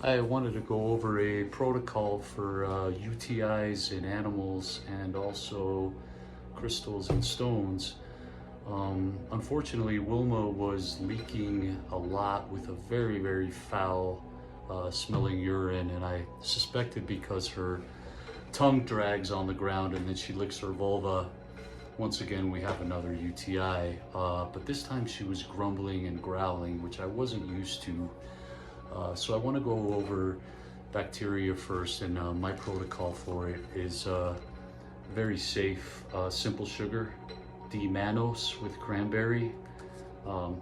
I wanted to go over a protocol for UTIs in animals and also crystals and stones. Unfortunately, Wilma was leaking a lot with a very foul smelling urine, and I suspected because her tongue drags on the ground and then she licks her vulva. Once again, we have another UTI, but this time she was grumbling and growling, which I wasn't used to. So I want to go over bacteria first, and my protocol for it is very safe. Simple sugar, D-mannose with cranberry.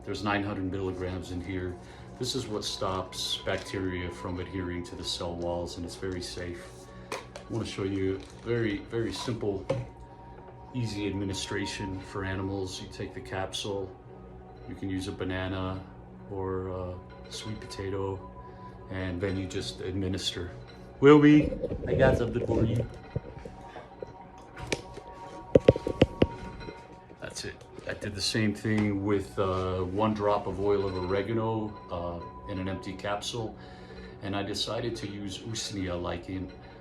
There's 900 milligrams in here. This is what stops bacteria from adhering to the cell walls, and it's very safe. I want to show you very simple, easy administration for animals. You take the capsule, you can use a banana or sweet potato, and then you just administer. Wilby, I got something for you. That's it. I did the same thing with 1 drop of oil of oregano in an empty capsule, and I decided to use Usnea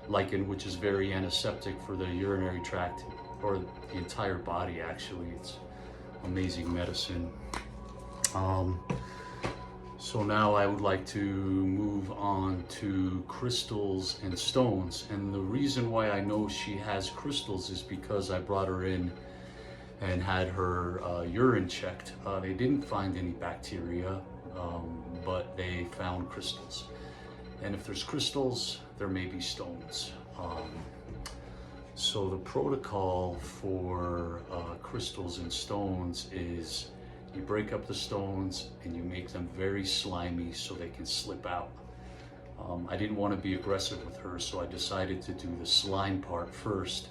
lichen, which is very antiseptic for the urinary tract, or the entire body actually. It's amazing medicine. So now I would like to move on to crystals and stones. And the reason why I know she has crystals is because I brought her in and had her urine checked. They didn't find any bacteria, but they found crystals. And if there's crystals, there may be stones. So the protocol for crystals and stones is you break up the stones and you make them very slimy so they can slip out. I didn't want to be aggressive with her, so I decided to do the slime part first,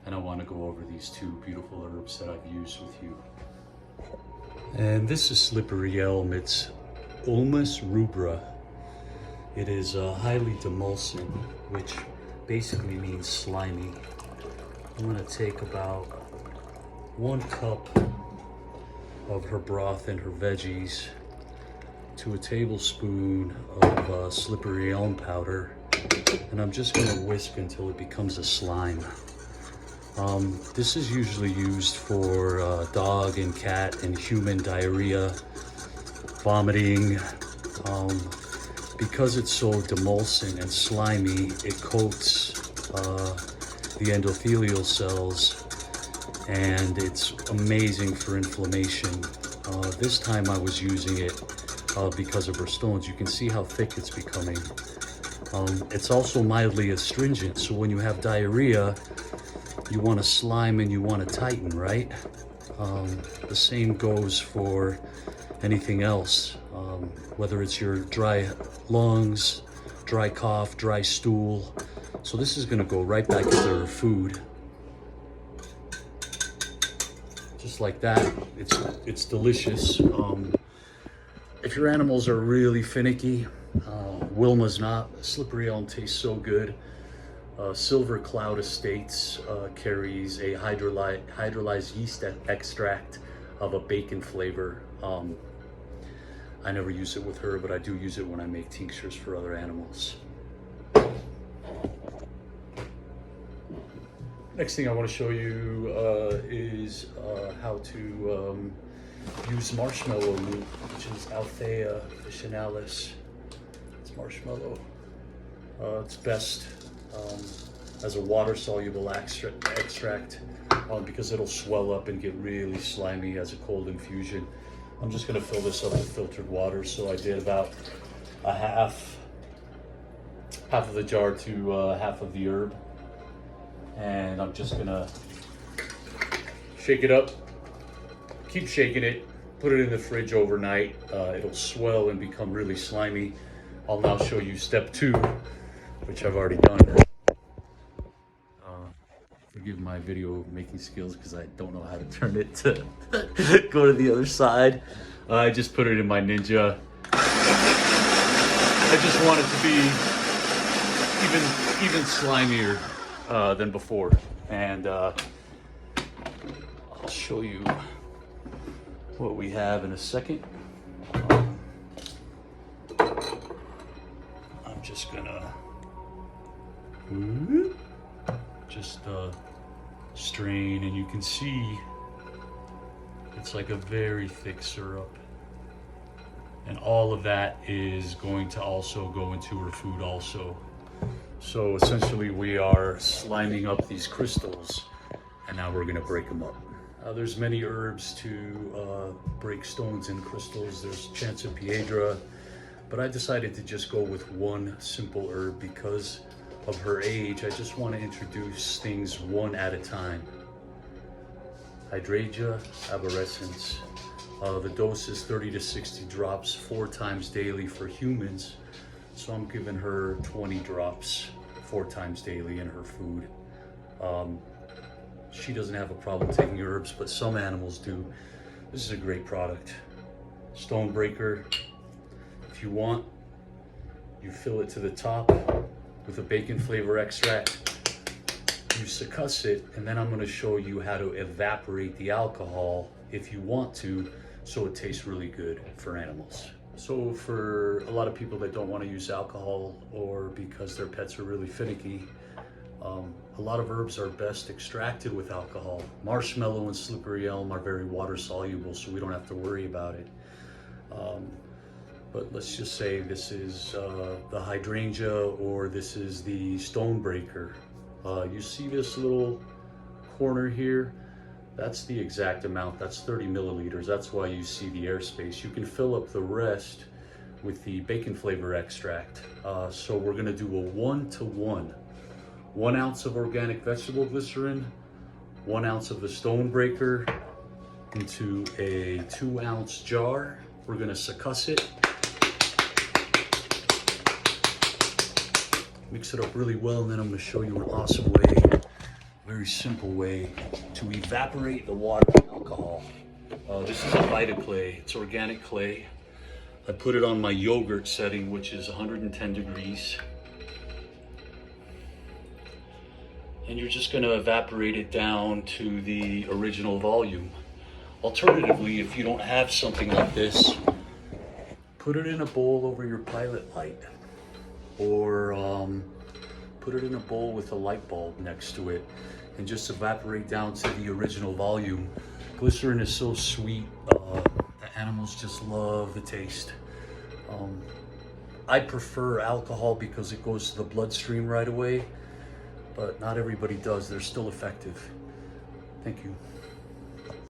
and I want to go over these 2 beautiful herbs that I've used with you. And this is slippery elm. It's Ulmus rubra. It is highly demulcent, which basically means slimy. I'm going to take about 1 cup of her broth and her veggies to a tablespoon of slippery elm powder, and I'm just going to whisk until it becomes a slime. This is usually used for dog and cat and human diarrhea, vomiting. Because it's so demulcent and slimy, it coats the endothelial cells, and it's amazing for inflammation. This time I was using it because of her stones. You can see how thick it's becoming. It's also mildly astringent, so when you have diarrhea, you want to slime and you want to tighten, right? The same goes for anything else, whether it's your dry lungs, dry cough, dry stool. So this is going to go right back into her food. Just like that. It's delicious. If your animals are really finicky, Wilma's not. Slippery elm tastes so good. Silver Cloud Estates carries a hydrolyzed yeast extract of a bacon flavor. I never use it with her, but I do use it when I make tinctures for other animals. Next thing I want to show you is how to use marshmallow root, which is Althea officinalis. It's marshmallow. It's best as a water-soluble extract because it'll swell up and get really slimy as a cold infusion. I'm just going to fill this up with filtered water, so I did about a half of the jar to half of the herb. And I'm just gonna shake it up, keep shaking it, put it in the fridge overnight. It'll swell and become really slimy. I'll now show you step 2, which I've already done. Forgive my video making skills because I don't know how to turn it to go to the other side. I just put it in my Ninja. I just want it to be even slimier than before, and I'll show you what we have in a second. I'm just gonna just strain, and you can see it's like a very thick syrup. And all of that is going to also go into her food also. So essentially we are sliming up these crystals, and now we're gonna break them up. There's many herbs to break stones and crystals. There's Chanciopiedra, but I decided to just go with one simple herb because of her age. I just want to introduce things one at a time. Hydrangea arborescens. The dose is 30 to 60 drops 4 times daily for humans. So I'm giving her 20 drops 4 times daily in her food. She doesn't have a problem taking herbs, but some animals do. This is a great product. Stonebreaker. If you want, you fill it to the top with a bacon flavor extract. You succuss it, and then I'm going to show you how to evaporate the alcohol if you want to, so it tastes really good for animals. So for a lot of people that don't want to use alcohol, or because their pets are really finicky, a lot of herbs are best extracted with alcohol. Marshmallow and slippery elm are very water soluble, so we don't have to worry about it. But let's just say this is the hydrangea, or this is the stonebreaker. You see this little corner here? That's the exact amount. That's 30 milliliters. That's why you see the airspace. You can fill up the rest with the bacon flavor extract. So we're gonna do a 1-to-1. 1 ounce of organic vegetable glycerin, 1 ounce of the stonebreaker into a 2-ounce jar. We're gonna succuss it. Mix it up really well, and then I'm gonna show you an awesome way, very simple way to evaporate the water and alcohol. This is a Vitaclay, it's organic clay. I put it on my yogurt setting, which is 110 degrees. And you're just gonna evaporate it down to the original volume. Alternatively, if you don't have something like this, put it in a bowl over your pilot light, or put it in a bowl with a light bulb next to it, and just evaporate down to the original volume. Glycerin is so sweet, the animals just love the taste. I prefer alcohol because it goes to the bloodstream right away, but not everybody does. They're still effective. Thank you.